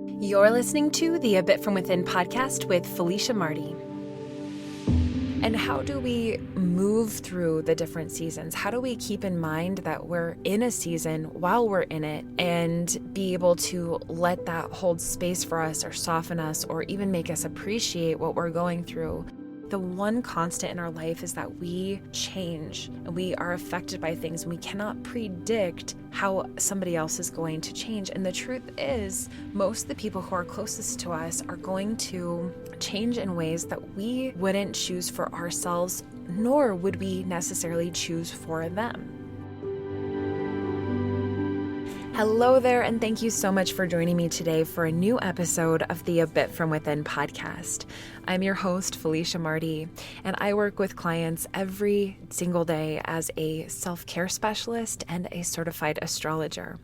You're listening to the A Bit From Within podcast with Felicia Marty. And how do we move through the different seasons? How do we keep in mind that we're in a season while we're in it and be able to let that hold space for us or soften us or even make us appreciate what we're going through? The one constant in our life is that we change and we are affected by things, and we cannot predict how somebody else is going to change. And the truth is, most of the people who are closest to us are going to change in ways that we wouldn't choose for ourselves, nor would we necessarily choose for them. Hello there, and thank you so much for joining me today for a new episode of the A Bit From Within podcast. I'm your host, Felicia Marty, and I work with clients every single day as a self-care specialist and a certified astrologer,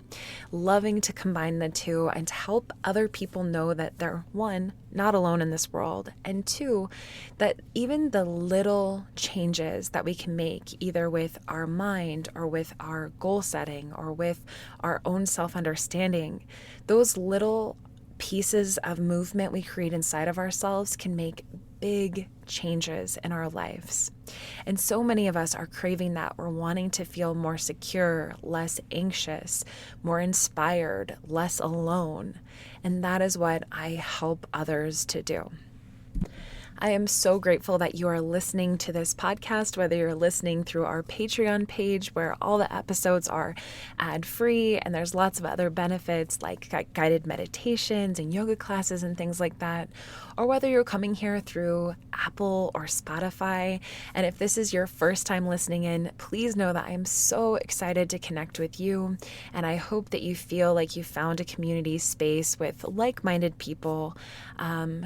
loving to combine the two and to help other people know that they're, one, not alone in this world, and two, that even the little changes that we can make, either with our mind or with our goal setting or with our own self-understanding, those little pieces of movement we create inside of ourselves can make big changes in our lives. And so many of us are craving that. We're wanting to feel more secure, less anxious, more inspired, less alone. And that is what I help others to do. I am so grateful that you are listening to this podcast, whether you're listening through our Patreon page where all the episodes are ad-free and there's lots of other benefits like guided meditations and yoga classes and things like that, or whether you're coming here through Apple or Spotify. And if this is your first time listening in, please know that I am so excited to connect with you. And I hope that you feel like you found a community space with like-minded people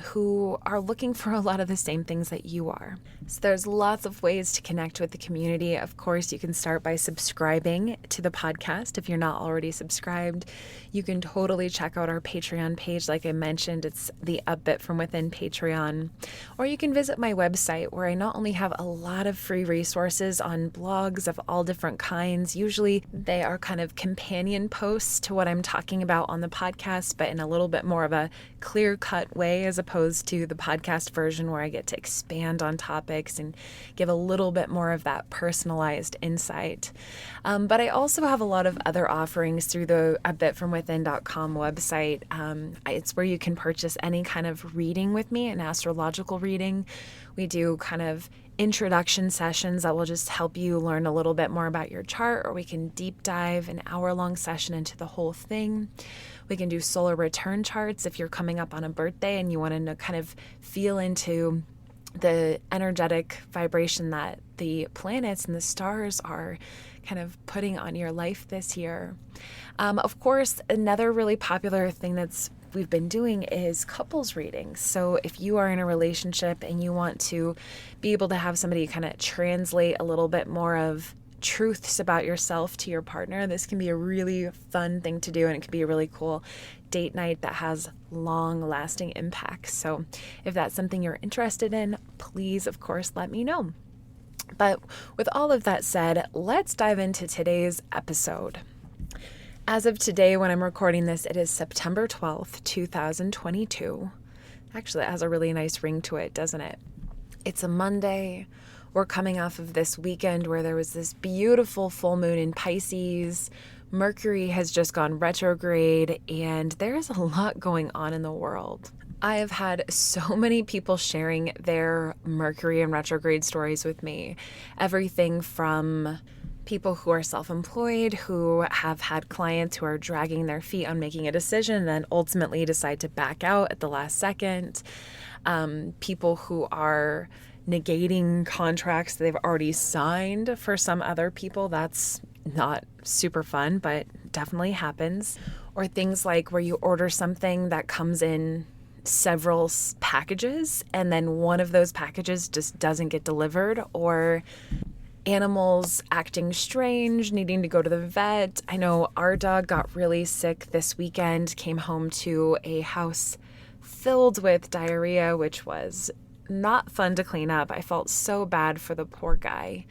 who are looking for a lot of the same things that you are. So there's lots of ways to connect with the community. Of course, you can start by subscribing to the podcast if you're not already subscribed. You can totally check out our Patreon page. Like I mentioned, it's the A Bit From Within Patreon. Or you can visit my website where I not only have a lot of free resources on blogs of all different kinds. Usually they are kind of companion posts to what I'm talking about on the podcast, but in a little bit more of a clear-cut way as opposed to the podcast version where I get to expand on topics and give a little bit more of that personalized insight. But I also have a lot of other offerings through the abitfromwithin.com website. It's where you can purchase any kind of reading with me, an astrological reading. We do kind of introduction sessions that will just help you learn a little bit more about your chart, or we can deep dive an hour-long session into the whole thing. We can do solar return charts if you're coming up on a birthday and you want to kind of feel into the energetic vibration that the planets and the stars are kind of putting on your life this year. Of course, another really popular thing we've been doing is couples readings. So if you are in a relationship and you want to be able to have somebody kind of translate a little bit more of truths about yourself to your partner, this can be a really fun thing to do, and it can be a really cool date night that has long-lasting impacts. So if that's something you're interested in, please, of course, let me know. But with all of that said, let's dive into today's episode. As of today, when I'm recording this, it is September 12th, 2022. Actually, it has a really nice ring to it, doesn't it? It's a Monday. We're coming off of this weekend where there was this beautiful full moon in Pisces. Mercury has just gone retrograde, and there's a lot going on in the world. I have had so many people sharing their Mercury and retrograde stories with me. Everything from people who are self-employed, who have had clients who are dragging their feet on making a decision and then ultimately decide to back out at the last second. People who are negating contracts that they've already signed for some other people. That's not super fun, but definitely happens. Or things like where you order something that comes in several packages and then one of those packages just doesn't get delivered, or animals acting strange, needing to go to the vet. I know our dog got really sick this weekend, came home to a house filled with diarrhea, which was not fun to clean up. I felt so bad for the poor guy.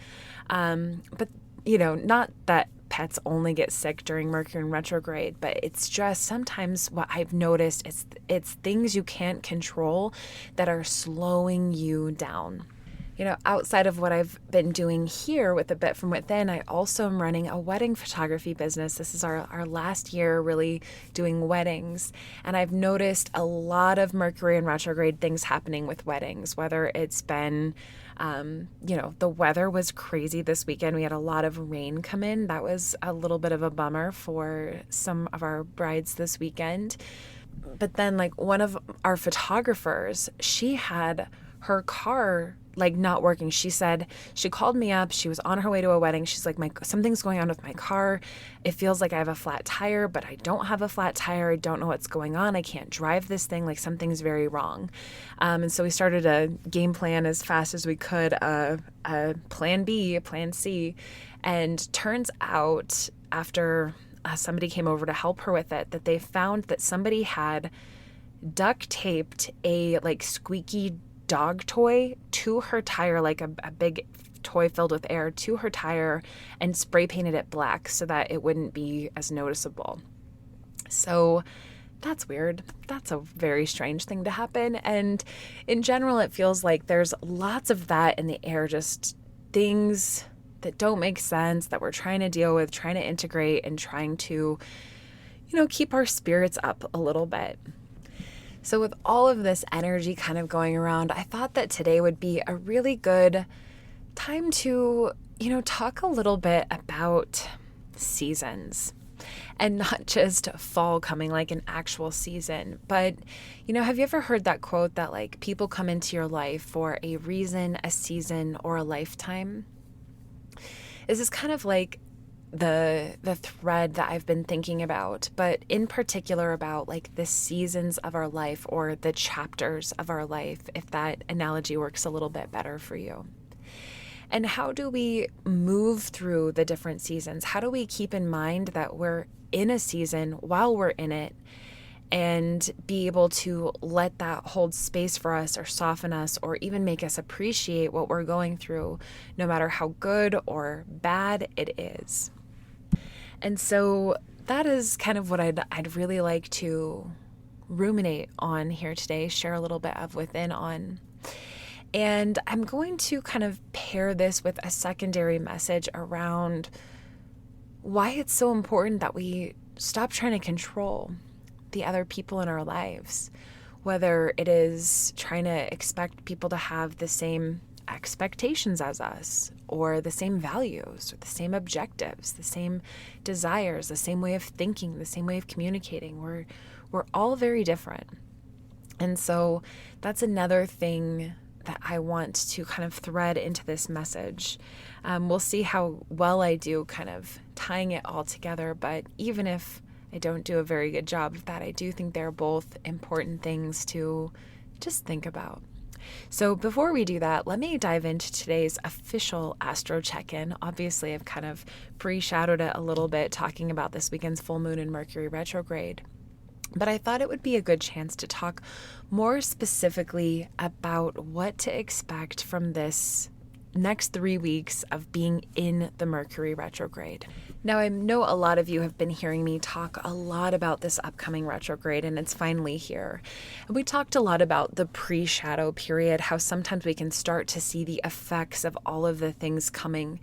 But, not that pets only get sick during Mercury in retrograde, but it's just sometimes what I've noticed is it's things you can't control that are slowing you down. Outside of what I've been doing here with A Bit From Within, I also am running a wedding photography business. This is our last year really doing weddings. And I've noticed a lot of Mercury in retrograde things happening with weddings, whether it's been, the weather was crazy this weekend. We had a lot of rain come in. That was a little bit of a bummer for some of our brides this weekend. But then one of our photographers, she had her car not working. She said, she called me up. She was on her way to a wedding. She's like, something's going on with my car. It feels like I have a flat tire, but I don't have a flat tire. I don't know what's going on. I can't drive this thing. Something's very wrong. And so we started a game plan as fast as we could, a plan B, a plan C. And turns out after somebody came over to help her with it, that they found that somebody had duct taped a squeaky dog toy to her tire, a big toy filled with air to her tire, and spray painted it black so that it wouldn't be as noticeable. So that's weird. That's a very strange thing to happen. And in general, it feels like there's lots of that in the air, just things that don't make sense that we're trying to deal with, trying to integrate, and trying to, keep our spirits up a little bit. So with all of this energy kind of going around, I thought that today would be a really good time to, talk a little bit about seasons, and not just fall coming like an actual season. But, have you ever heard that quote that people come into your life for a reason, a season, or a lifetime? This is kind of the thread that I've been thinking about, but in particular about the seasons of our life, or the chapters of our life, if that analogy works a little bit better for you. And how do we move through the different seasons? How do we keep in mind that we're in a season while we're in it, and be able to let that hold space for us, or soften us, or even make us appreciate what we're going through, no matter how good or bad it is? And so that is kind of what I'd really like to ruminate on here today, share a little bit of within on. And I'm going to kind of pair this with a secondary message around why it's so important that we stop trying to control the other people in our lives, whether it is trying to expect people to have the same expectations as us, or the same values, or the same objectives, the same desires, the same way of thinking, the same way of communicating. We're all very different. And so that's another thing that I want to kind of thread into this message. We'll see how well I do kind of tying it all together, but even if I don't do a very good job of that, I do think they're both important things to just think about. So before we do that, let me dive into today's official astro check-in. Obviously, I've kind of pre-shadowed it a little bit, talking about this weekend's full moon in Mercury retrograde. But I thought it would be a good chance to talk more specifically about what to expect from this next 3 weeks of being in the Mercury retrograde. Now, I know a lot of you have been hearing me talk a lot about this upcoming retrograde, and it's finally here. And we talked a lot about the pre-shadow period, how sometimes we can start to see the effects of all of the things coming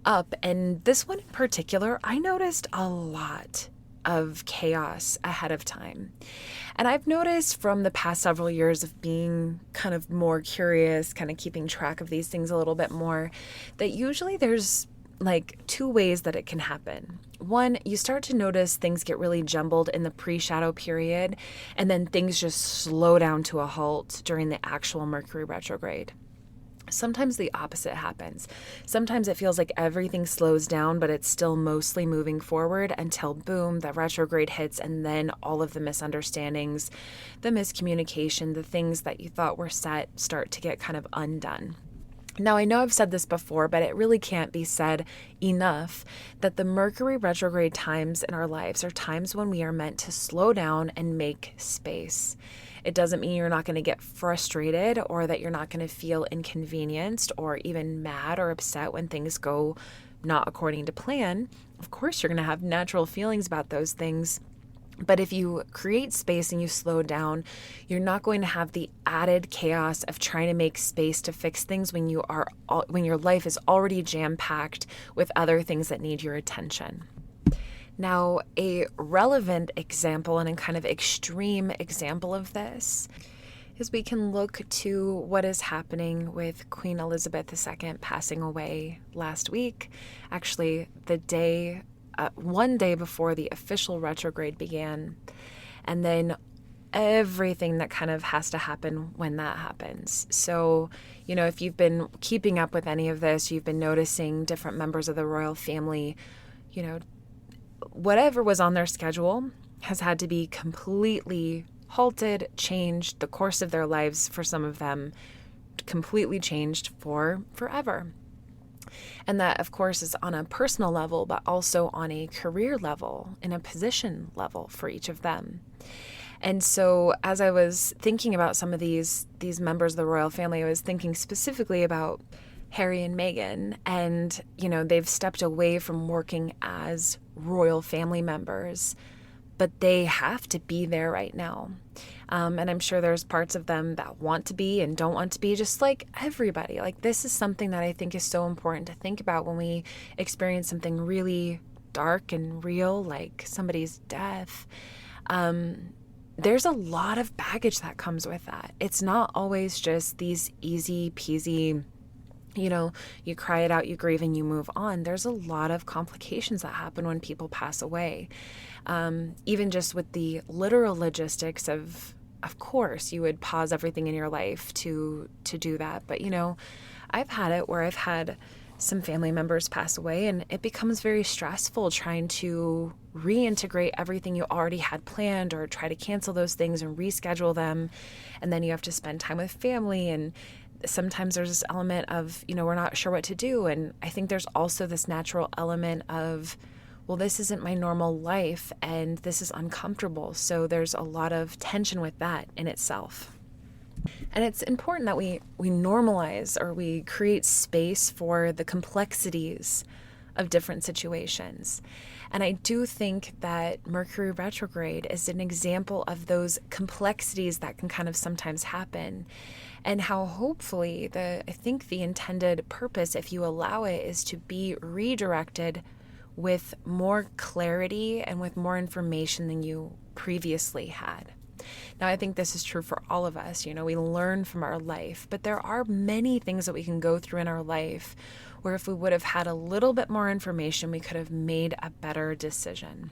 up. And this one in particular, I noticed a lot of chaos ahead of time. And I've noticed from the past several years of being kind of more curious, kind of keeping track of these things a little bit more, that usually there's two ways that it can happen. One, you start to notice things get really jumbled in the pre-shadow period, and then things just slow down to a halt during the actual Mercury retrograde. Sometimes the opposite happens. Sometimes it feels like everything slows down, but it's still mostly moving forward until boom, the retrograde hits, and then all of the misunderstandings, the miscommunication, the things that you thought were set start to get kind of undone. Now, I know I've said this before, but it really can't be said enough that the Mercury retrograde times in our lives are times when we are meant to slow down and make space. It doesn't mean you're not going to get frustrated, or that you're not going to feel inconvenienced or even mad or upset when things go not according to plan, of course you're going to have natural feelings about those things. But if you create space and you slow down, you're not going to have the added chaos of trying to make space to fix things when your life is already jam-packed with other things that need your attention. Now, a relevant example and a kind of extreme example of this is we can look to what is happening with Queen Elizabeth II passing away last week. Actually, one day before the official retrograde began, and then everything that kind of has to happen when that happens. So, if you've been keeping up with any of this, you've been noticing different members of the royal family, whatever was on their schedule has had to be completely halted, changed. The course of their lives for some of them completely changed for forever. And that, of course, is on a personal level, but also on a career level, in a position level for each of them. And so as I was thinking about some of these members of the royal family, I was thinking specifically about Harry and Meghan. And, they've stepped away from working as royal family members, but they have to be there right now. And I'm sure there's parts of them that want to be and don't want to be, just like everybody. Like, this is something that I think is so important to think about when we experience something really dark and real, like somebody's death. There's a lot of baggage that comes with that. It's not always just these easy peasy, you cry it out, you grieve, and you move on. There's a lot of complications that happen when people pass away. Even just with the literal logistics of course, you would pause everything in your life to do that. But, I've had it where I've had some family members pass away, and it becomes very stressful trying to reintegrate everything you already had planned, or try to cancel those things and reschedule them. And then you have to spend time with family, and sometimes there's this element of, we're not sure what to do. And I think there's also this natural element of, well, this isn't my normal life and this is uncomfortable. So there's a lot of tension with that in itself. And it's important that we normalize, or we create space for the complexities of different situations. And I do think that Mercury retrograde is an example of those complexities that can kind of sometimes happen, and how hopefully I think the intended purpose, if you allow it, is to be redirected with more clarity and with more information than you previously had. Now, I think this is true for all of us. We learn from our life, but there are many things that we can go through in our life where if we would have had a little bit more information, we could have made a better decision.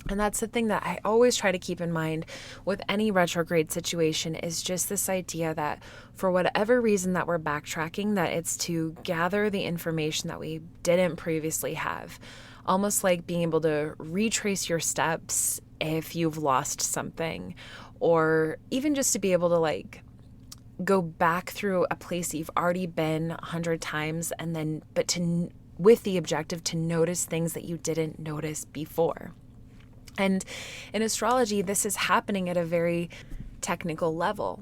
And that's the thing that I always try to keep in mind with any retrograde situation, is just this idea that for whatever reason that we're backtracking, that it's to gather the information that we didn't previously have. Almost like being able to retrace your steps if you've lost something, or even just to be able to go back through a place that you've already been 100 times, and then with the objective to notice things that you didn't notice before. And in astrology, this is happening at a very technical level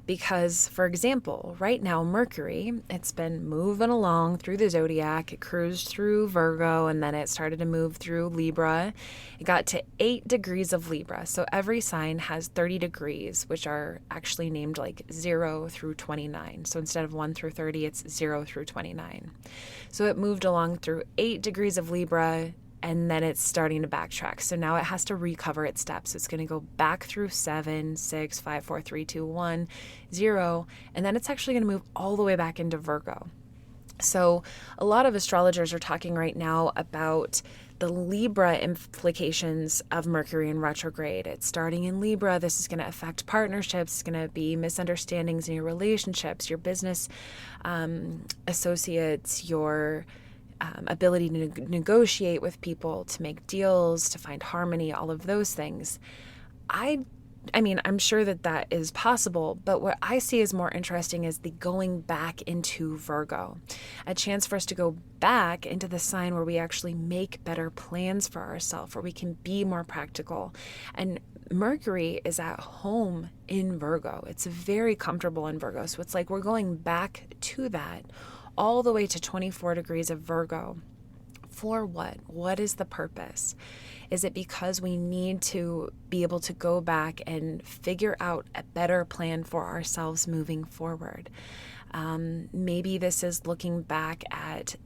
because, for example, right now Mercury, it's been moving along through the zodiac. It cruised through Virgo, and then it started to move through Libra. It got to 8 degrees of Libra. So every sign has 30 degrees, which are actually named 0 through 29. So instead of 1 through 30, it's 0 through 29. So it moved along through 8 degrees of Libra, and then it's starting to backtrack. So now it has to recover its steps. It's going to go back through 7, 6, 5, 4, 3, 2, 1, 0, and then it's actually going to move all the way back into Virgo. So a lot of astrologers are talking right now about the Libra implications of Mercury in retrograde. It's starting in Libra. This is going to affect partnerships. It's going to be misunderstandings in your relationships, your business associates, your ability to negotiate with people, to make deals, to find harmony, all of those things. I mean, I'm sure that is possible, but what I see as more interesting is the going back into Virgo, a chance for us to go back into the sign where we actually make better plans for ourselves, where we can be more practical. And Mercury is at home in Virgo. It's very comfortable in Virgo. So it's like we're going back to that all the way to 24 degrees of Virgo, For what? What is the purpose? Is it because we need to be able to go back and figure out a better plan for ourselves moving forward? Maybe this is looking back at,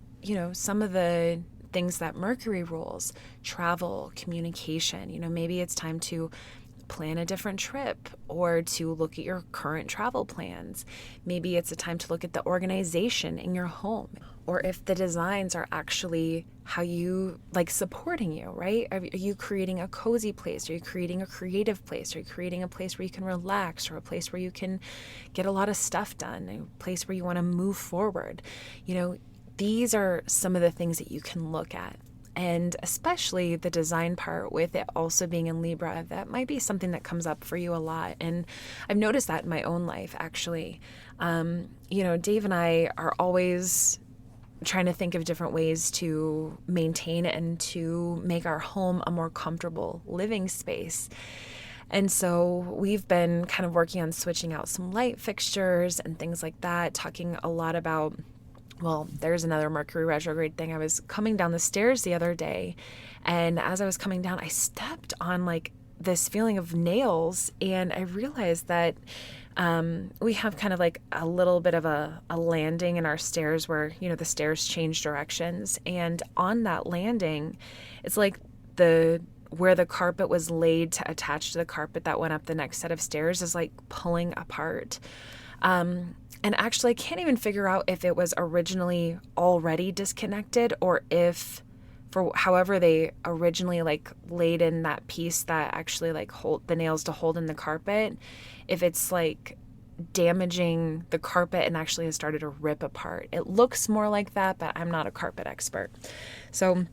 some of the things that Mercury rules: travel, communication. Maybe it's time to plan a different trip or to look at your current travel plans. Maybe it's a time to look at the organization in your home, or if the designs are actually how you supporting you, right? Are you creating a cozy place? Are you creating a creative place? Are you creating a place where you can relax, or a place where you can get a lot of stuff done, a place where you want to move forward? These are some of the things that you can look at. And especially the design part, with it also being in Libra, that might be something that comes up for you a lot. And I've noticed that in my own life, actually. Dave and I are always trying to think of different ways to maintain and to make our home a more comfortable living space. And so we've been kind of working on switching out some light fixtures and things like that, talking a lot about, well, there's another Mercury retrograde thing. I was coming down the stairs the other day, and as I was coming down, I stepped on this feeling of nails, and I realized that we have kind of a little bit of a landing in our stairs where, the stairs change directions. And on that landing, it's like where the carpet was laid to attach to the carpet that went up the next set of stairs is pulling apart. And actually, I can't even figure out if it was originally already disconnected, or if, for however they originally laid in that piece that actually hold the nails to hold in the carpet, if it's damaging the carpet and actually has started to rip apart. It looks more like that, but I'm not a carpet expert. So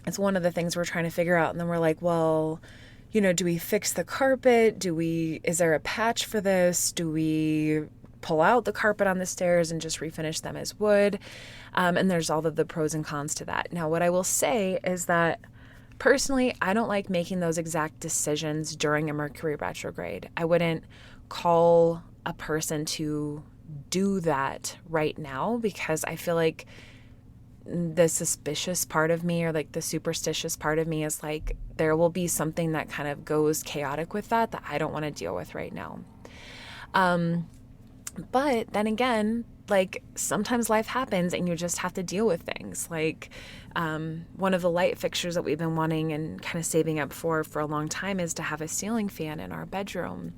it's one of the things we're trying to figure out. And then we're well, do we fix the carpet? Is there a patch for this? Do we pull out the carpet on the stairs and just refinish them as wood? And there's all of the pros and cons to that. Now, what I will say is that personally, I don't like making those exact decisions during a Mercury retrograde. I wouldn't call a person to do that right now, because I feel like the suspicious part of me, or the superstitious part of me, is there will be something that kind of goes chaotic with that I don't want to deal with right now. But then again, sometimes life happens and you just have to deal with things. One of the light fixtures that we've been wanting and kind of saving up for a long time is to have a ceiling fan in our bedroom.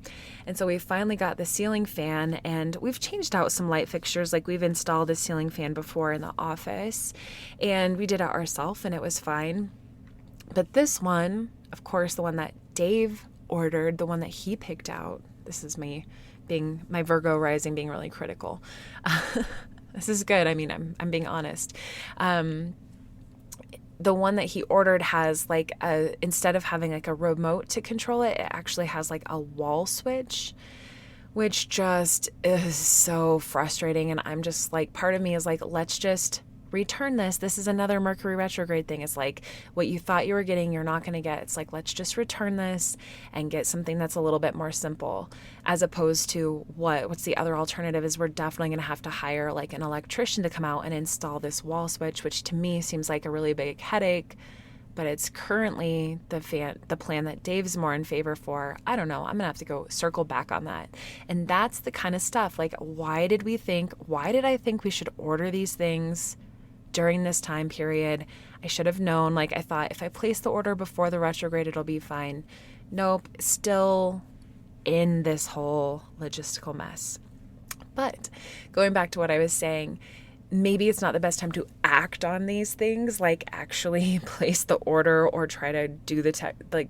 And so we finally got the ceiling fan, and we've changed out some light fixtures. We've installed a ceiling fan before in the office, and we did it ourselves, and it was fine. But this one, of course, the one that Dave ordered, the one that he picked out, this is me being my Virgo rising, being really critical. This is good. I mean, I'm being honest. The one that he ordered has instead of having a remote to control it, it actually has a wall switch, which just is so frustrating. And I'm just part of me is let's just return this. This is another Mercury retrograde thing. It's what you thought you were getting, you're not going to get. It's let's just return this and get something that's a little bit more simple, as opposed to what's the other alternative is we're definitely going to have to hire an electrician to come out and install this wall switch, which to me seems like a really big headache. But it's currently the plan that Dave's more in favor for. I don't know. I'm going to have to go circle back on that. And that's the kind of stuff, why did I think we should order these things during this time period? I should have known. I thought if I place the order before the retrograde, it'll be fine. Nope, still in this whole logistical mess. But going back to what I was saying, maybe it's not the best time to act on these things, actually place the order or try to do the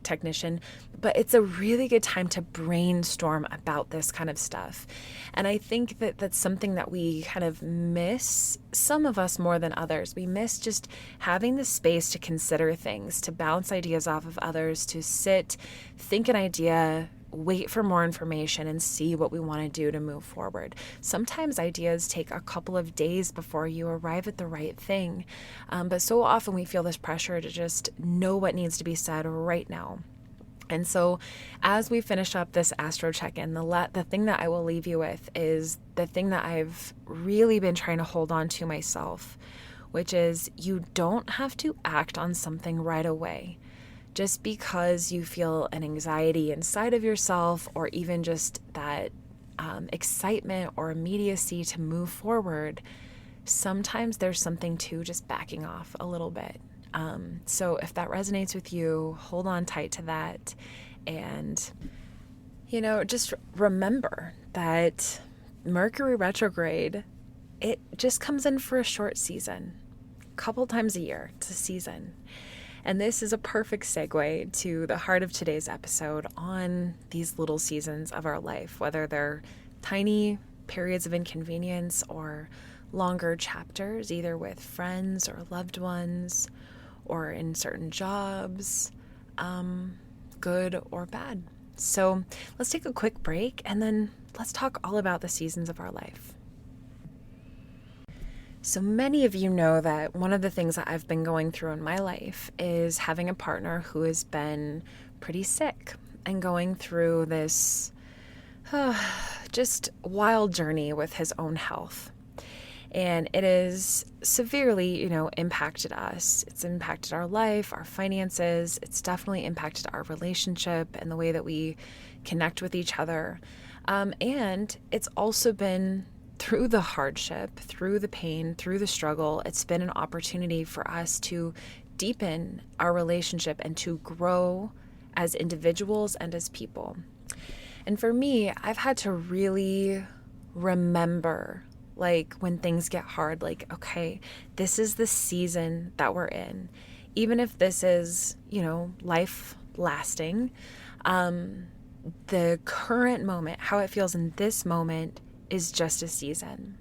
technician, but it's a really good time to brainstorm about this kind of stuff. And I think that that's something that we kind of miss, some of us more than others. We miss just having the space to consider things, to bounce ideas off of others, to sit, think an idea, wait for more information, and see what we want to do to move forward. Sometimes ideas take a couple of days before you arrive at the right thing. But so often we feel this pressure to just know what needs to be said right now. And so as we finish up this astro check-in, the thing that I will leave you with is the thing that I've really been trying to hold on to myself, which is you don't have to act on something right away. Just because you feel an anxiety inside of yourself, or even just that excitement or immediacy to move forward, sometimes there's something to just backing off a little bit. So if that resonates with you, hold on tight to that. And, just remember that Mercury retrograde, it just comes in for a short season, a couple times a year. It's a season. And this is a perfect segue to the heart of today's episode on these little seasons of our life, whether they're tiny periods of inconvenience or longer chapters, either with friends or loved ones or in certain jobs, good or bad. So let's take a quick break and then let's talk all about the seasons of our life. So many of you know that one of the things that I've been going through in my life is having a partner who has been pretty sick and going through this just wild journey with his own health. And it has severely, impacted us. It's impacted our life, our finances. It's definitely impacted our relationship and the way that we connect with each other. And it's also been through the hardship, through the pain, through the struggle, it's been an opportunity for us to deepen our relationship and to grow as individuals and as people. And for me, I've had to really remember, when things get hard, okay, this is the season that we're in. Even if this is, life lasting, the current moment, how it feels in this moment, is just a season.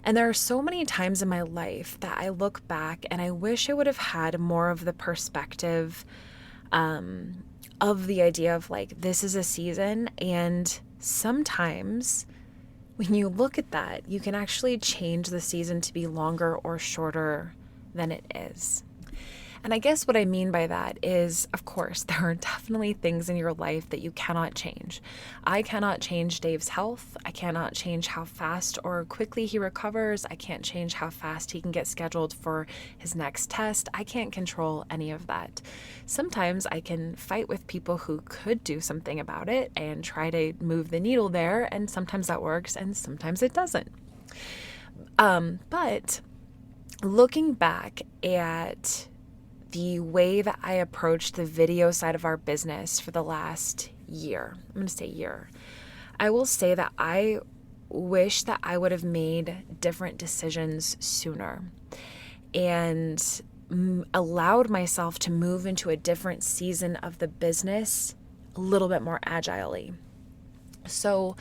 And there are so many times in my life that I look back and I wish I would have had more of the perspective of the idea of this is a season. And sometimes when you look at that, you can actually change the season to be longer or shorter than it is. And I guess what I mean by that is, of course, there are definitely things in your life that you cannot change. I cannot change Dave's health. I cannot change how fast or quickly he recovers. I can't change how fast he can get scheduled for his next test. I can't control any of that. Sometimes I can fight with people who could do something about it and try to move the needle there, and sometimes that works and sometimes it doesn't. But looking back at the way that I approached the video side of our business for the last year, I'm going to say year, I will say that I wish that I would have made different decisions sooner and allowed myself to move into a different season of the business a little bit more agilely. So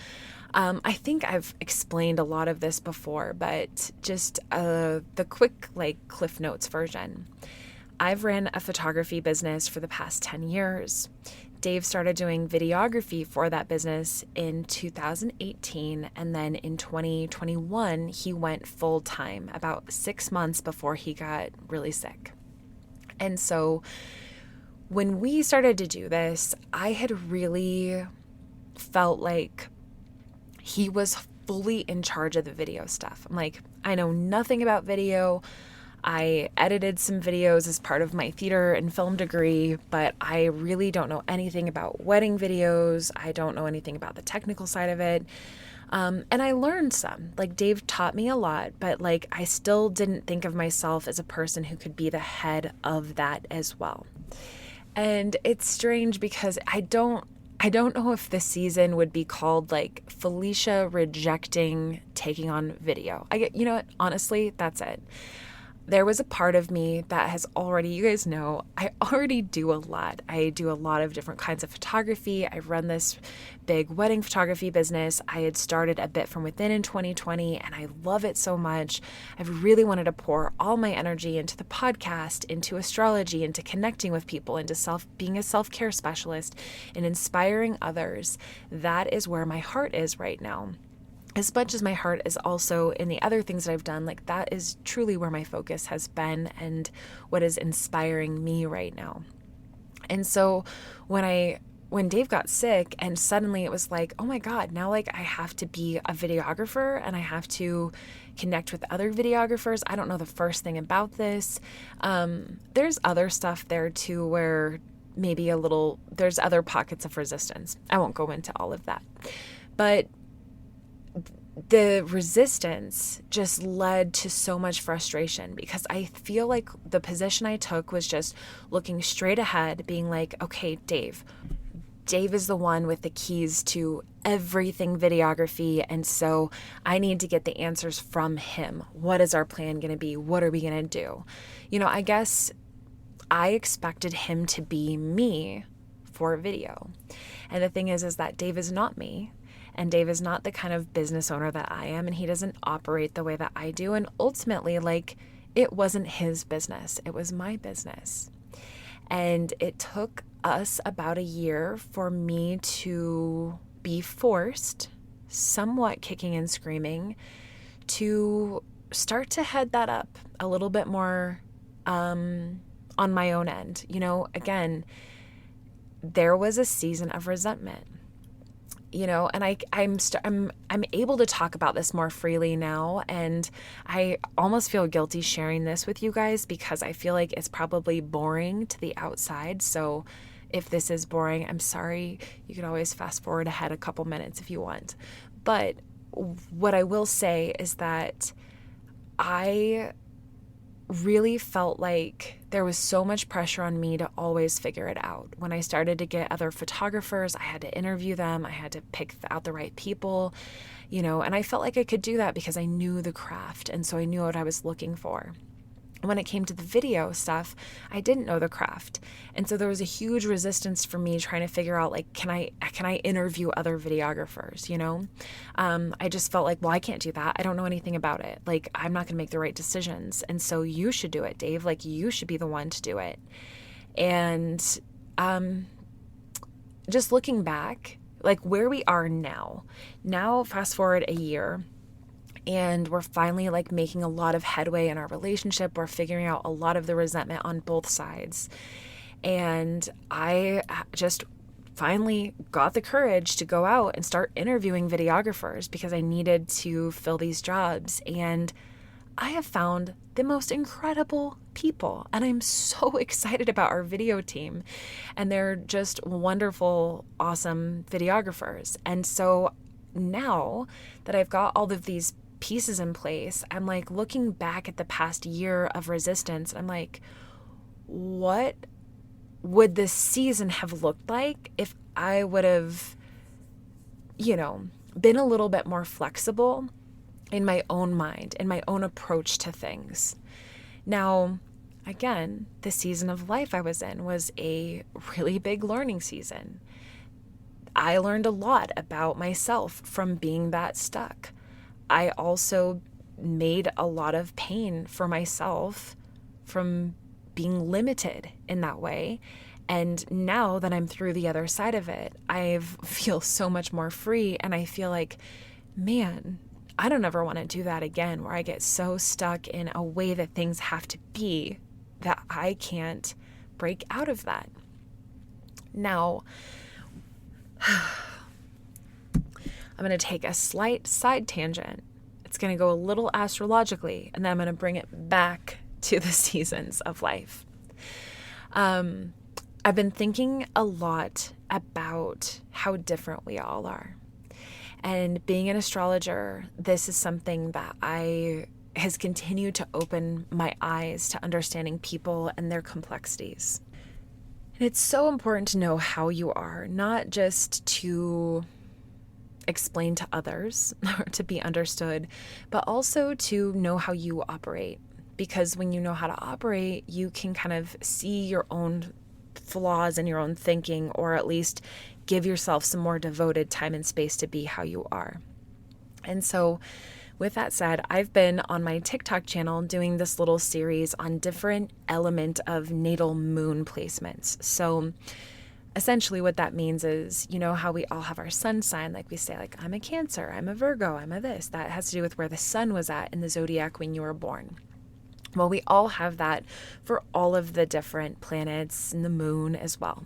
I think I've explained a lot of this before, but just the quick Cliff Notes version. I've ran a photography business for the past 10 years. Dave started doing videography for that business in 2018, and then in 2021, he went full-time about 6 months before he got really sick. And so when we started to do this, I had really felt like he was fully in charge of the video stuff. I'm like, I know nothing about video. I edited some videos as part of my theater and film degree, but I really don't know anything about wedding videos. I don't know anything about the technical side of it. And I learned some. Dave taught me a lot, but I still didn't think of myself as a person who could be the head of that as well. And it's strange because I don't know if this season would be called Felicia rejecting taking on video. You know what? Honestly, that's it. There was a part of me that has already, you guys know, I already do a lot. I do a lot of different kinds of photography. I run this big wedding photography business. I had started a bit from within in 2020, and I love it so much. I've really wanted to pour all my energy into the podcast, into astrology, into connecting with people, into being a self-care specialist and inspiring others. That is where my heart is right now. As much as my heart is also in the other things that I've done, that is truly where my focus has been and what is inspiring me right now. And so when I when Dave got sick, and suddenly it was like, oh my God, now like I have to be a videographer and I have to connect with other videographers. I don't know the first thing about this. There's other stuff there too where maybe there's other pockets of resistance. I won't go into all of that. But the resistance just led to so much frustration because I feel like the position I took was just looking straight ahead, being like, okay, Dave is the one with the keys to everything videography. And so I need to get the answers from him. What is our plan going to be? What are we going to do? I guess I expected him to be me for video. And the thing is that Dave is not me. And Dave is not the kind of business owner that I am, and he doesn't operate the way that I do. And ultimately, it wasn't his business. It was my business. And it took us about a year for me to be forced, somewhat kicking and screaming, to start to head that up a little bit more on my own end. Again, there was a season of resentment. And I'm able to talk about this more freely now, and I almost feel guilty sharing this with you guys because I feel like it's probably boring to the outside. So if this is boring, I'm sorry. You can always fast forward ahead a couple minutes if you want. But what I will say is that I really felt like there was so much pressure on me to always figure it out. When I started to get other photographers, I had to interview them. I had to pick out the right people, and I felt like I could do that because I knew the craft. And so I knew what I was looking for. When it came to the video stuff, I didn't know the craft. And so there was a huge resistance for me trying to figure out, can I interview other videographers, I just felt like, well, I can't do that. I don't know anything about it. I'm not going to make the right decisions. And so you should do it, Dave. You should be the one to do it. And just looking back, where we are now, fast forward a year, and we're finally making a lot of headway in our relationship. We're figuring out a lot of the resentment on both sides. And I just finally got the courage to go out and start interviewing videographers because I needed to fill these jobs. And I have found the most incredible people, and I'm so excited about our video team. And they're just wonderful, awesome videographers. And so now that I've got all of these pieces in place, I'm looking back at the past year of resistance. I'm what would this season have looked like if I would have, been a little bit more flexible in my own mind, in my own approach to things? Now, again, the season of life I was in was a really big learning season. I learned a lot about myself from being that stuck. I also made a lot of pain for myself from being limited in that way. And now that I'm through the other side of it, I feel so much more free. And I feel like, man, I don't ever want to do that again, where I get so stuck in a way that things have to be that I can't break out of that. Now, I'm going to take a slight side tangent. It's going to go a little astrologically, and then I'm going to bring it back to the seasons of life. I've been thinking a lot about how different we all are. And being an astrologer, this is something that has continued to open my eyes to understanding people and their complexities. And it's so important to know how you are, not just to explain to others or to be understood, but also to know how you operate. Because when you know how to operate, you can kind of see your own flaws in your own thinking, or at least give yourself some more devoted time and space to be how you are. And so with that said, I've been on my TikTok channel doing this little series on different element of natal moon placements. So essentially what that means is, how we all have our sun sign, we say, I'm a Cancer, I'm a Virgo, I'm a this. That has to do with where the sun was at in the zodiac when you were born. Well, we all have that for all of the different planets and the moon as well.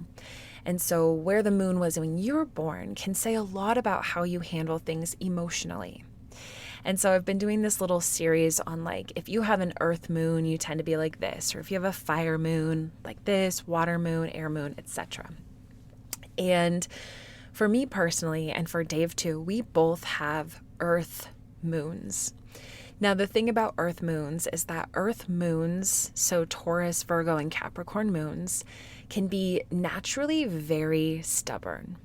And so where the moon was when you were born can say a lot about how you handle things emotionally. And so I've been doing this little series on like, if you have an earth moon, you tend to be like this, or if you have a fire moon, like this, water moon, air moon, etc. And for me personally, and for Dave too, we both have earth moons. Now, the thing about earth moons is that earth moons, so Taurus, Virgo, and Capricorn moons, can be naturally very stubborn.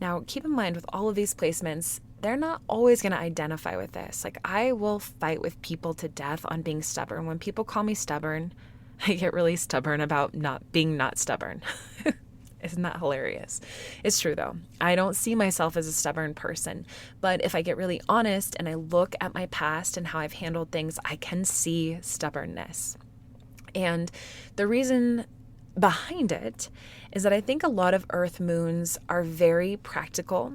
Now, keep in mind with all of these placements, they're not always going to identify with this. Like, I will fight with people to death on being stubborn. When people call me stubborn, I get really stubborn about not stubborn. Isn't that hilarious? It's true though. I don't see myself as a stubborn person, but if I get really honest and I look at my past and how I've handled things, I can see stubbornness. And the reason behind it is that I think a lot of earth moons are very practical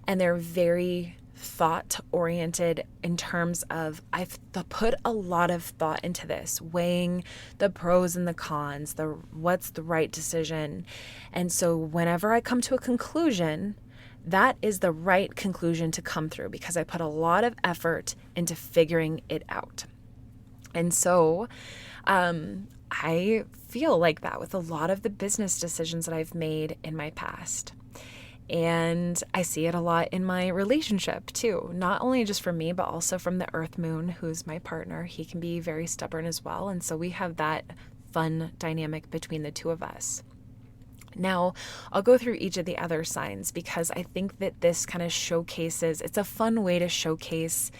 and they're very thought oriented in terms of I've put a lot of thought into this, weighing the pros and the cons, what's the right decision. And so whenever I come to a conclusion, that is the right conclusion to come through because I put a lot of effort into figuring it out. And so I feel like that with a lot of the business decisions that I've made in my past. And I see it a lot in my relationship too, not only just from me, but also from the earth moon, who's my partner. He can be very stubborn as well. And so we have that fun dynamic between the two of us. Now, I'll go through each of the other signs because I think that this kind of showcases, it's a fun way to showcase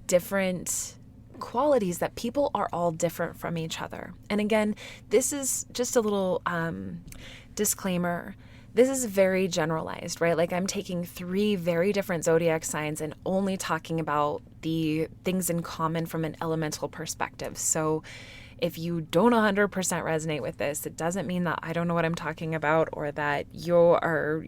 different qualities that people are all different from each other. And again, this is just a little disclaimer. This is very generalized, right? Like I'm taking 3 very different zodiac signs and only talking about the things in common from an elemental perspective. So if you don't 100% resonate with this, it doesn't mean that I don't know what I'm talking about or that you are,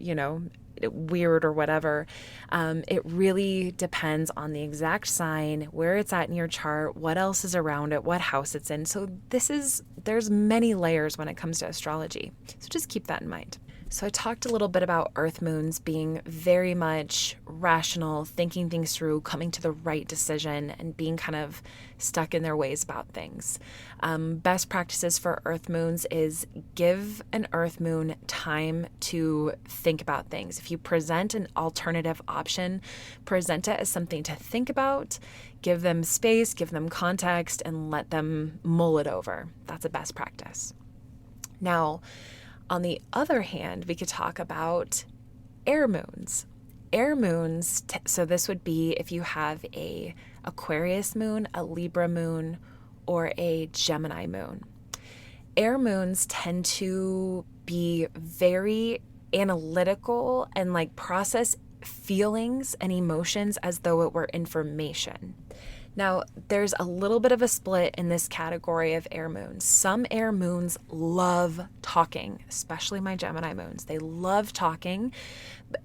weird or whatever. It really depends on the exact sign, where it's at in your chart, what else is around it, what house it's in. So there's many layers when it comes to astrology. So just keep that in mind. So I talked a little bit about earth moons being very much rational, thinking things through, coming to the right decision, and being kind of stuck in their ways about things. Best practices for earth moons is give an earth moon time to think about things. If you present an alternative option, present it as something to think about, give them space, give them context, and let them mull it over. That's a best practice. Now, on the other hand, we could talk about air moons. Air moons, so this would be if you have a Aquarius moon, a Libra moon, or a Gemini moon. Air moons tend to be very analytical and like process feelings and emotions as though it were information. Now, there's a little bit of a split in this category of air moons. Some air moons love talking, especially my Gemini moons. They love talking,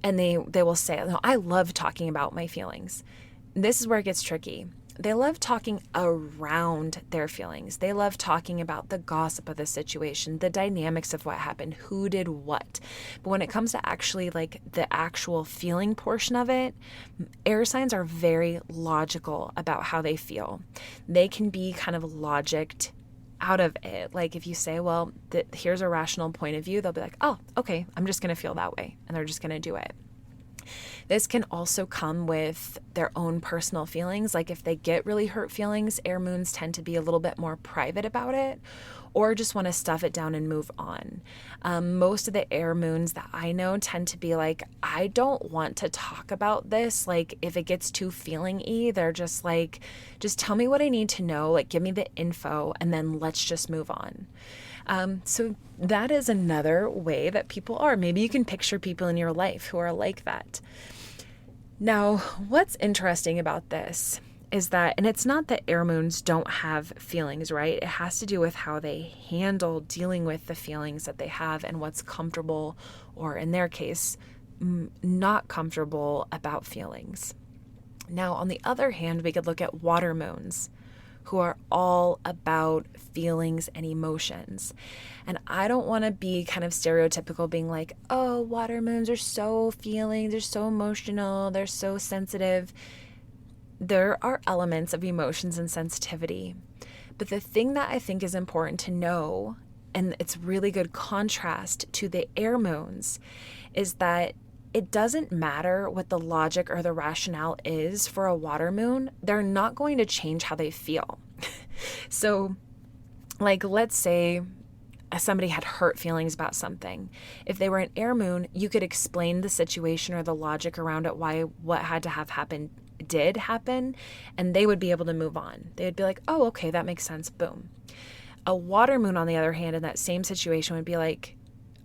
and they will say, no, I love talking about my feelings. This is where it gets tricky. They love talking around their feelings. They love talking about the gossip of the situation, the dynamics of what happened, who did what. But when it comes to actually like the actual feeling portion of it, air signs are very logical about how they feel. They can be kind of logicked out of it. Like if you say, well, here's a rational point of view, they'll be like, oh, okay, I'm just going to feel that way. And they're just going to do it. This can also come with their own personal feelings. Like if they get really hurt feelings, air moons tend to be a little bit more private about it or just want to stuff it down and move on. Most of the air moons that I know tend to be like, I don't want to talk about this. Like if it gets too feeling-y, they're just like, just tell me what I need to know, like give me the info and then let's just move on. So that is another way that people are. Maybe you can picture people in your life who are like that. Now, what's interesting about this is that, and it's not that air moons don't have feelings, right? It has to do with how they handle dealing with the feelings that they have and what's comfortable, or in their case, not comfortable about feelings. Now, on the other hand, we could look at water moons. who are all about feelings and emotions. And I don't want to be kind of stereotypical being like, oh, water moons are so feeling, they're so emotional, they're so sensitive. There are elements of emotions and sensitivity. But the thing that I think is important to know, and it's really good contrast to the air moons, is that it doesn't matter what the logic or the rationale is for a water moon. They're not going to change how they feel. So, like, let's say somebody had hurt feelings about something. If they were an air moon, you could explain the situation or the logic around it, why what had to have happened did happen, and they would be able to move on. They would be like, oh, okay, that makes sense. Boom. A water moon, on the other hand, in that same situation would be like,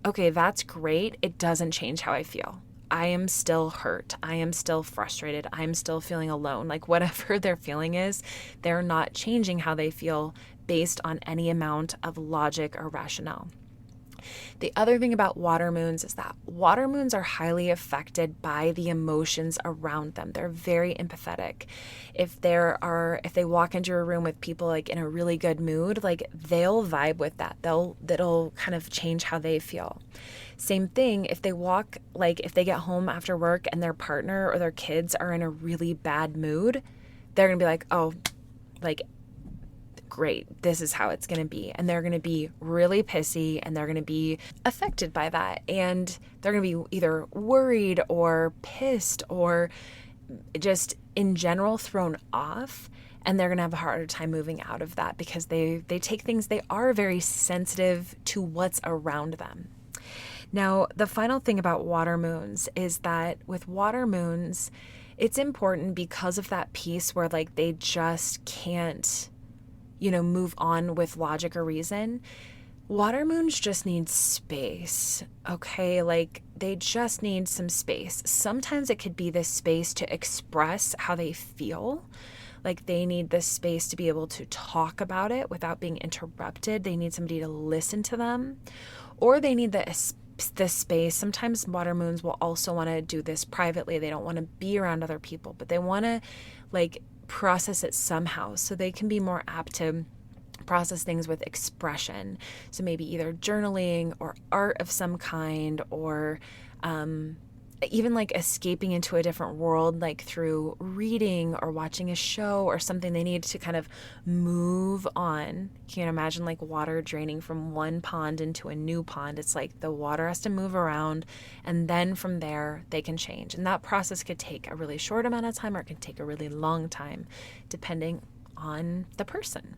okay, that's great. It doesn't change how I feel. I am still hurt. I am still frustrated. I'm still feeling alone. Like whatever their feeling is, they're not changing how they feel based on any amount of logic or rationale. The other thing about water moons is that water moons are highly affected by the emotions around them. They're very empathetic. If they walk into a room with people like in a really good mood, like they'll vibe with that. That'll kind of change how they feel. Same thing if they get home after work and their partner or their kids are in a really bad mood, they're going to be like, oh, like, great, this is how it's going to be. And they're going to be really pissy and they're going to be affected by that. And they're going to be either worried or pissed or just in general thrown off. And they're going to have a harder time moving out of that because they take things, they are very sensitive to what's around them. Now, the final thing about water moons is that with water moons, it's important because of that piece where like they just can't move on with logic or reason. Water moons just need space, okay? Like they just need some space. Sometimes it could be this space to express how they feel. Like they need this space to be able to talk about it without being interrupted. They need somebody to listen to them, or they need the space. Sometimes water moons will also want to do this privately. They don't want to be around other people, but they want to like process it somehow, so they can be more apt to process things with expression. So maybe either journaling or art of some kind, or even like escaping into a different world, like through reading or watching a show or something. They need to kind of move on. You can imagine like water draining from one pond into a new pond. It's like the water has to move around, and then from there they can change. And that process could take a really short amount of time, or it can take a really long time, depending on the person.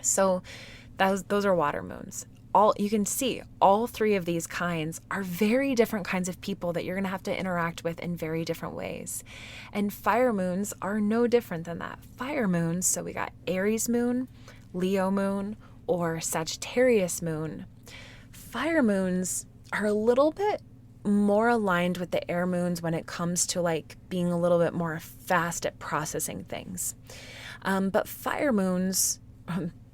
So those are water moons. You can see all three of these kinds are very different kinds of people that you're going to have to interact with in very different ways. And fire moons are no different than that. Fire moons, so we got Aries moon, Leo moon, or Sagittarius moon. Fire moons are a little bit more aligned with the air moons when it comes to like being a little bit more fast at processing things. But fire moons,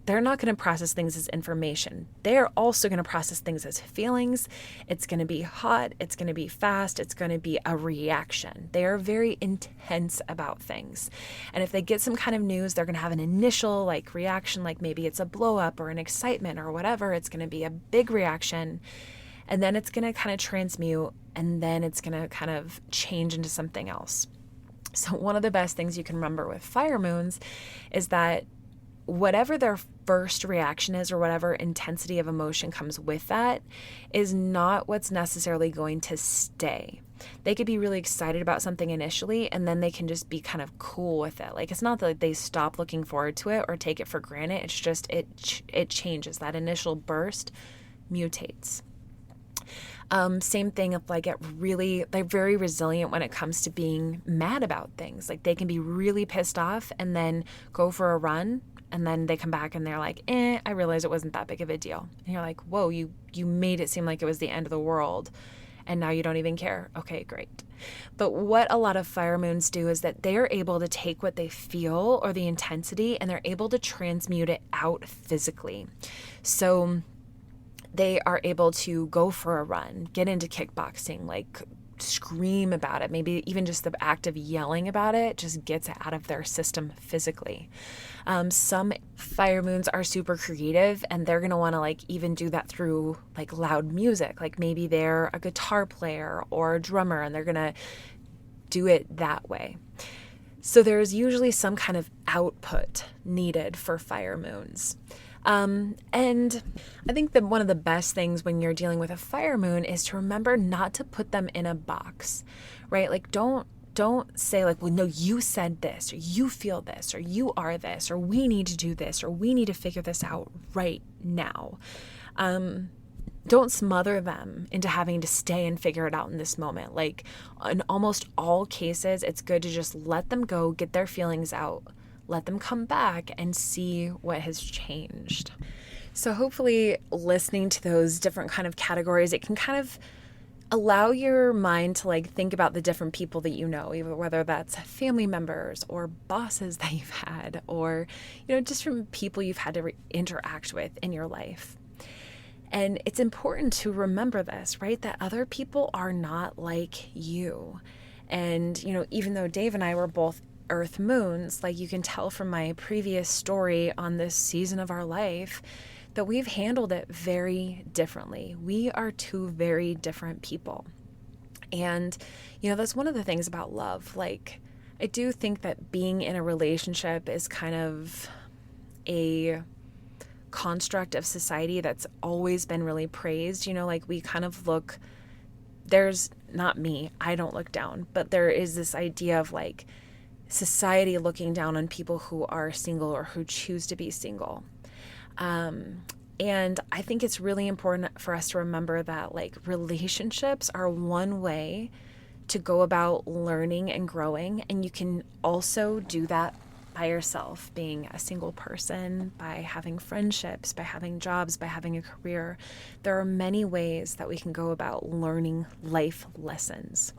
they're not going to process things as information. They're also going to process things as feelings. It's going to be hot. It's going to be fast. It's going to be a reaction. They are very intense about things. And if they get some kind of news, they're going to have an initial like reaction, like maybe it's a blow up or an excitement or whatever. It's going to be a big reaction. And then it's going to kind of transmute, and then it's going to kind of change into something else. So one of the best things you can remember with fire moons is that whatever their first reaction is, or whatever intensity of emotion comes with that, is not what's necessarily going to stay. They could be really excited about something initially, and then they can just be kind of cool with it. Like, it's not that they stop looking forward to it or take it for granted. It's just it changes. That initial burst mutates. Same thing if they're very resilient when it comes to being mad about things. Like they can be really pissed off and then go for a run, and then they come back and they're like, I realized it wasn't that big of a deal. And you're like, whoa, you made it seem like it was the end of the world, and now you don't even care. Okay, great. But what a lot of fire moons do is that they are able to take what they feel or the intensity, and they're able to transmute it out physically. So they are able to go for a run, get into kickboxing, like scream about it. Maybe even just the act of yelling about it just gets it out of their system physically. Some fire moons are super creative, and they're going to want to like even do that through like loud music. Like maybe they're a guitar player or a drummer, and they're going to do it that way. So there's usually some kind of output needed for fire moons. And I think that one of the best things when you're dealing with a fire moon is to remember not to put them in a box, right? Like don't say like, well, no, you said this, or you feel this, or you are this, or we need to do this, or we need to figure this out right now. Don't smother them into having to stay and figure it out in this moment. Like in almost all cases, it's good to just let them go, get their feelings out, let them come back and see what has changed. So hopefully listening to those different kind of categories, it can kind of allow your mind to like think about the different people that you know, either whether that's family members or bosses that you've had, or, just from people you've had to interact with in your life. And it's important to remember this, right? That other people are not like you. And, even though Dave and I were both Earth moons, like you can tell from my previous story on this season of our life, that we've handled it very differently. We are two very different people. And, that's one of the things about love. Like, I do think that being in a relationship is kind of a construct of society that's always been really praised. Like we kind of look, there's not me, I don't look down, but there is this idea of like society looking down on people who are single or who choose to be single. And I think it's really important for us to remember that like relationships are one way to go about learning and growing. And you can also do that by yourself, being a single person, by having friendships, by having jobs, by having a career. There are many ways that we can go about learning life lessons.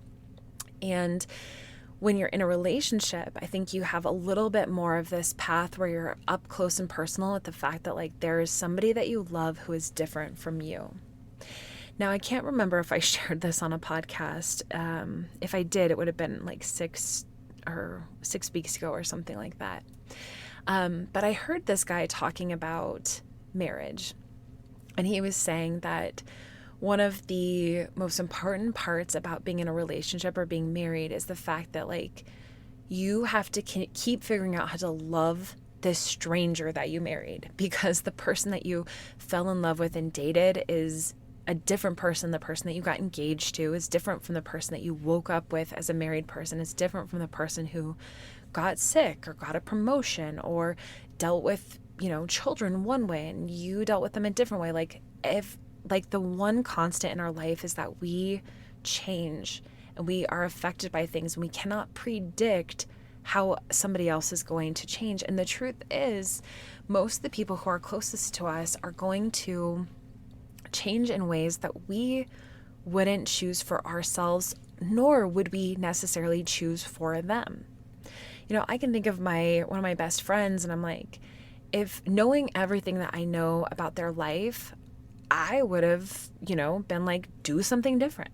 And when you're in a relationship, I think you have a little bit more of this path where you're up close and personal with the fact that like there is somebody that you love who is different from you. Now, I can't remember if I shared this on a podcast. If I did, it would have been like 6 weeks ago or something like that. But I heard this guy talking about marriage, and he was saying that one of the most important parts about being in a relationship or being married is the fact that like you have to keep figuring out how to love this stranger that you married, because the person that you fell in love with and dated is a different person. The person that you got engaged to is different from the person that you woke up with as a married person. It's different from the person who got sick or got a promotion or dealt with, children one way and you dealt with them a different way. Like the one constant in our life is that we change and we are affected by things, and we cannot predict how somebody else is going to change. And the truth is, most of the people who are closest to us are going to change in ways that we wouldn't choose for ourselves, nor would we necessarily choose for them. I can think of one of my best friends, and I'm like, if knowing everything that I know about their life, I would have, been like, do something different.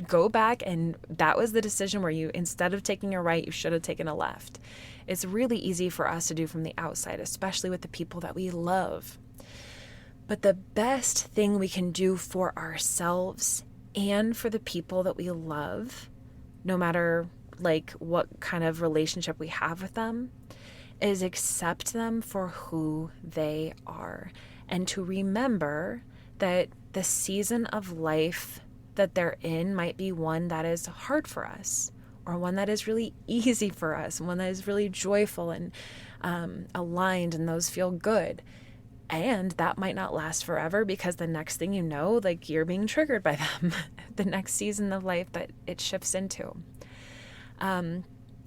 Go back, and that was the decision where you, instead of taking a right, you should have taken a left. It's really easy for us to do from the outside, especially with the people that we love. But the best thing we can do for ourselves and for the people that we love, no matter like what kind of relationship we have with them, is accept them for who they are. And to remember that the season of life that they're in might be one that is hard for us, or one that is really easy for us, one that is really joyful and aligned, and those feel good. And that might not last forever, because the next thing you know, like you're being triggered by them, the next season of life that it shifts into. And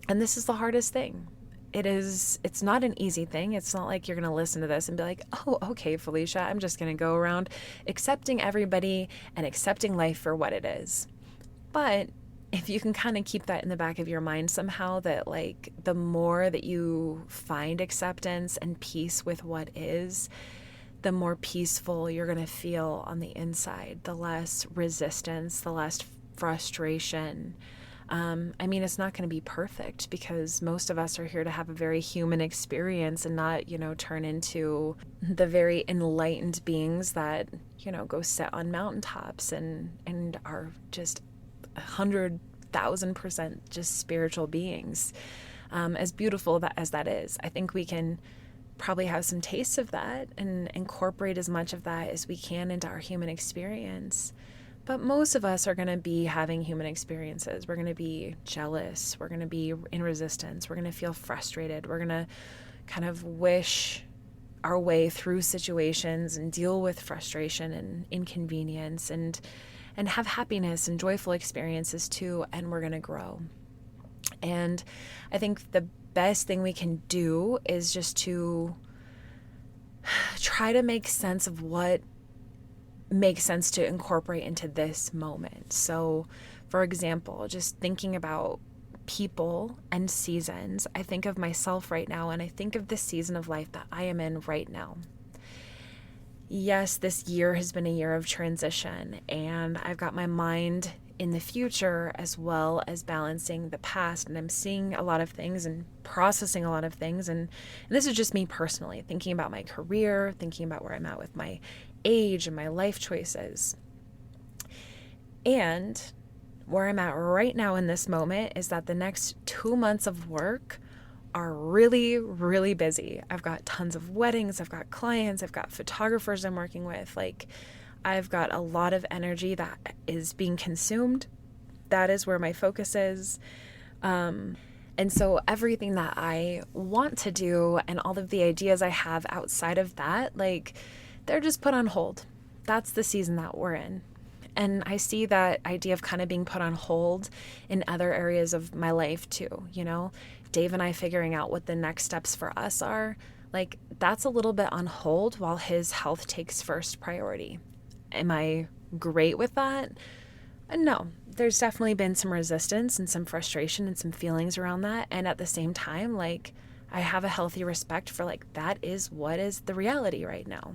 this is the hardest thing. It's not an easy thing. It's not like you're going to listen to this and be like, oh, okay, Felicia, I'm just going to go around accepting everybody and accepting life for what it is. But if you can kind of keep that in the back of your mind somehow, that like the more that you find acceptance and peace with what is, the more peaceful you're going to feel on the inside, the less resistance, the less frustration. It's not going to be perfect because most of us are here to have a very human experience and not, turn into the very enlightened beings that, go sit on mountaintops and are just 100,000% just spiritual beings. As beautiful as that is, I think we can probably have some tastes of that and incorporate as much of that as we can into our human experience. But most of us are going to be having human experiences. We're going to be jealous. We're going to be in resistance. We're going to feel frustrated. We're going to kind of wish our way through situations and deal with frustration and inconvenience and have happiness and joyful experiences too. And we're going to grow. And I think the best thing we can do is just to try to make sense of what makes sense to incorporate into this moment. So, for example, just thinking about people and seasons, I think of myself right now and I think of the season of life that I am in right now. Yes, this year has been a year of transition, and I've got my mind in the future as well as balancing the past, and I'm seeing a lot of things and processing a lot of things, and this is just me personally, thinking about my career, thinking about where I'm at with my age and my life choices. And where I'm at right now in this moment is that the next 2 months of work are really, really busy. I've got tons of weddings, I've got clients, I've got photographers I'm working with. I've got a lot of energy that is being consumed. That is where my focus is. And so everything that I want to do and all of the ideas I have outside of that, they're just put on hold. That's the season that we're in. And I see that idea of kind of being put on hold in other areas of my life too. Dave and I figuring out what the next steps for us are, that's a little bit on hold while his health takes first priority. Am I great with that? No, there's definitely been some resistance and some frustration and some feelings around that. And at the same time, I have a healthy respect for that is what is the reality right now.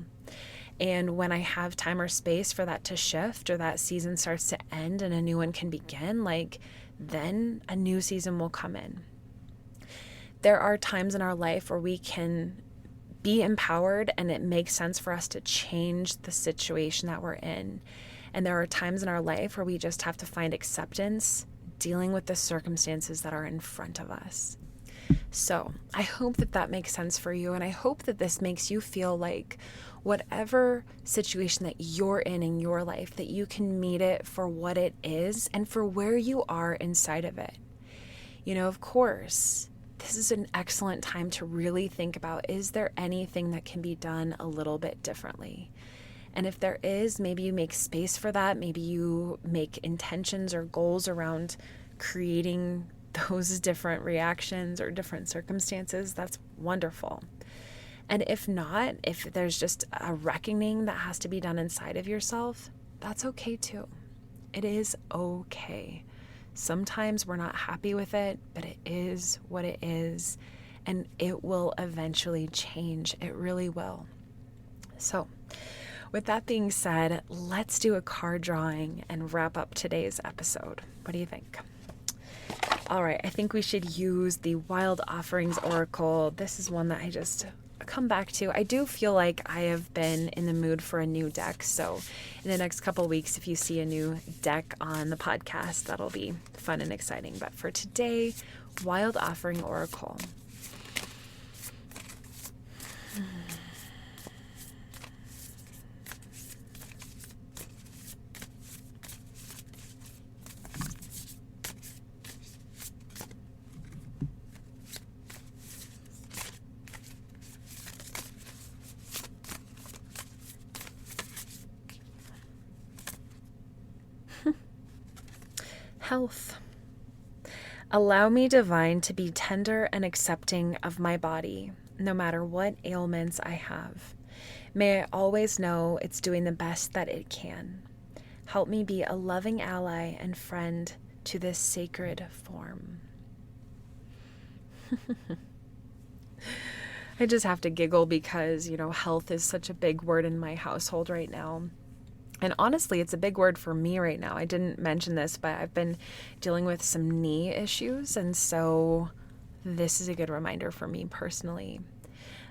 And when I have time or space for that to shift or that season starts to end and a new one can begin, then a new season will come in. There are times in our life where we can be empowered and it makes sense for us to change the situation that we're in. And there are times in our life where we just have to find acceptance dealing with the circumstances that are in front of us. So I hope that makes sense for you. And I hope that this makes you feel like whatever situation that you're in your life, that you can meet it for what it is and for where you are inside of it. Of course, this is an excellent time to really think about, is there anything that can be done a little bit differently? And if there is, maybe you make space for that. Maybe you make intentions or goals around creating those different reactions or different circumstances. That's wonderful. And if not, if there's just a reckoning that has to be done inside of yourself, that's okay too. It is okay. Sometimes we're not happy with it, but it is what it is, and it will eventually change. It really will. So, with that being said, let's do a card drawing and wrap up today's episode. What do you think? All right, I think we should use the Wild Offerings Oracle. This is one that I just come back to. I do feel like I have been in the mood for a new deck. So in the next couple of weeks, if you see a new deck on the podcast, that'll be fun and exciting. But for today, Wild Offering Oracle. Health. Allow me, divine, to be tender and accepting of my body, no matter what ailments I have. May I always know it's doing the best that it can. Help me be a loving ally and friend to this sacred form. I just have to giggle because, health is such a big word in my household right now. And honestly, it's a big word for me right now. I didn't mention this, but I've been dealing with some knee issues. And so this is a good reminder for me personally.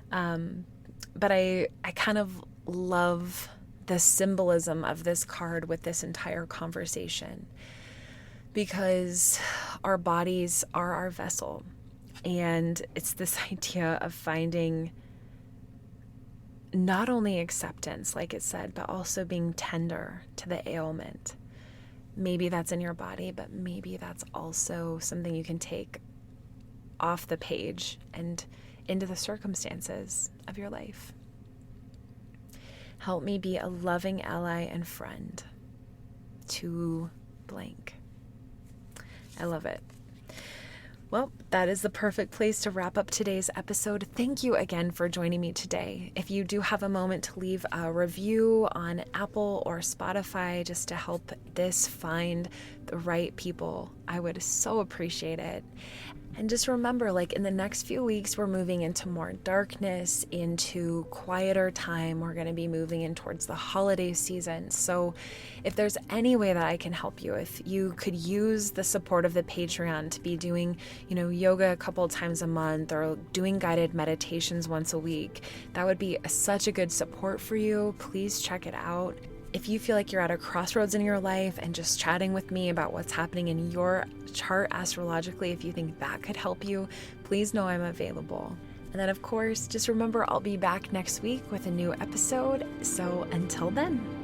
But I kind of love the symbolism of this card with this entire conversation, because our bodies are our vessel. And it's this idea of finding not only acceptance, like it said, but also being tender to the ailment. Maybe that's in your body, but maybe that's also something you can take off the page and into the circumstances of your life. Help me be a loving ally and friend to blank. I love it. Well, that is the perfect place to wrap up today's episode. Thank you again for joining me today. If you do have a moment to leave a review on Apple or Spotify just to help this find the right people, I would so appreciate it. And just remember, like, in the next few weeks, we're moving into more darkness, into quieter time. We're going to be moving in towards the holiday season. So if there's any way that I can help you, if you could use the support of the Patreon to be doing, yoga a couple times a month or doing guided meditations once a week, that would be such a good support for you. Please check it out. If you feel like you're at a crossroads in your life and just chatting with me about what's happening in your chart astrologically, if you think that could help you, please know I'm available. And then, of course, just remember I'll be back next week with a new episode. So until then.